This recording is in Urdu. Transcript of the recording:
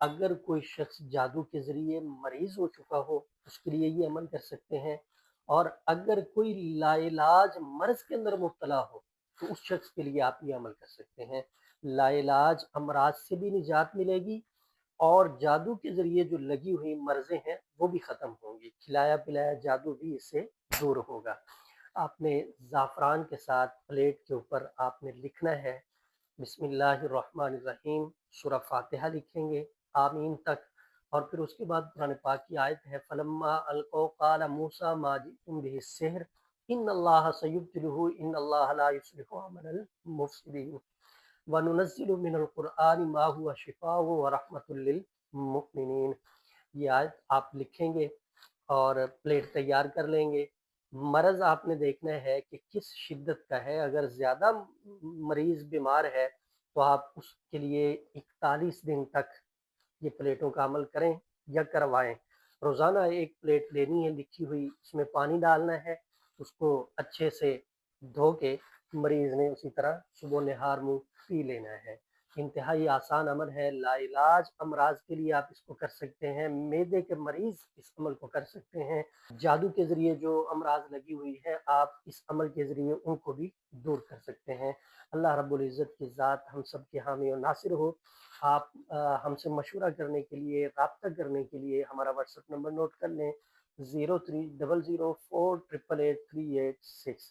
اگر کوئی شخص جادو کے ذریعے مریض ہو چکا ہو اس کے لیے یہ عمل کر سکتے ہیں، اور اگر کوئی لا علاج مرض کے اندر مبتلا ہو تو اس شخص کے لیے آپ یہ عمل کر سکتے ہیں۔ لا علاج امراض سے بھی نجات ملے گی، اور جادو کے ذریعے جو لگی ہوئی مرضیں ہیں وہ بھی ختم ہوں گی، کھلایا پلایا جادو بھی اس سے دور ہوگا۔ آپ نے زعفران کے ساتھ پلیٹ کے اوپر آپ نے لکھنا ہے بسم اللہ الرحمن الرحیم، سورہ فاتحہ لکھیں گے آمین تک، اور پھر اس کے بعد قرآن پاک کی آیت ہے فلما القوا قال موسیٰ ما جئتم به السحر ان اللہ سیبطلہ ان اللہ لا یصلح عمل المفسدین وننزل من القرآن ما هو شفاء ورحمۃ للمؤمنین۔ یہ آیت آپ لکھیں گے اور پلیٹ تیار کر لیں گے۔ مرض آپ نے دیکھنا ہے کہ کس شدت کا ہے، اگر زیادہ مریض بیمار ہے تو آپ اس کے لیے 41 دن تک یہ پلیٹوں کا عمل کریں یا کروائیں۔ روزانہ ایک پلیٹ لینی ہے لکھی ہوئی، اس میں پانی ڈالنا ہے، اس کو اچھے سے دھو کے مریض نے اسی طرح صبح نہار منہ پی لینا ہے۔ انتہائی آسان عمل ہے، لا علاج امراض کے لیے آپ اس کو کر سکتے ہیں، معدے کے مریض اس عمل کو کر سکتے ہیں، جادو کے ذریعے جو امراض لگی ہوئی ہے آپ اس عمل کے ذریعے ان کو بھی دور کر سکتے ہیں۔ اللہ رب العزت کی ذات ہم سب کے حامی و ناصر ہو۔ آپ ہم سے مشورہ کرنے کے لیے، رابطہ کرنے کے لیے ہمارا واٹس ایپ نمبر نوٹ کر لیں 030048883836۔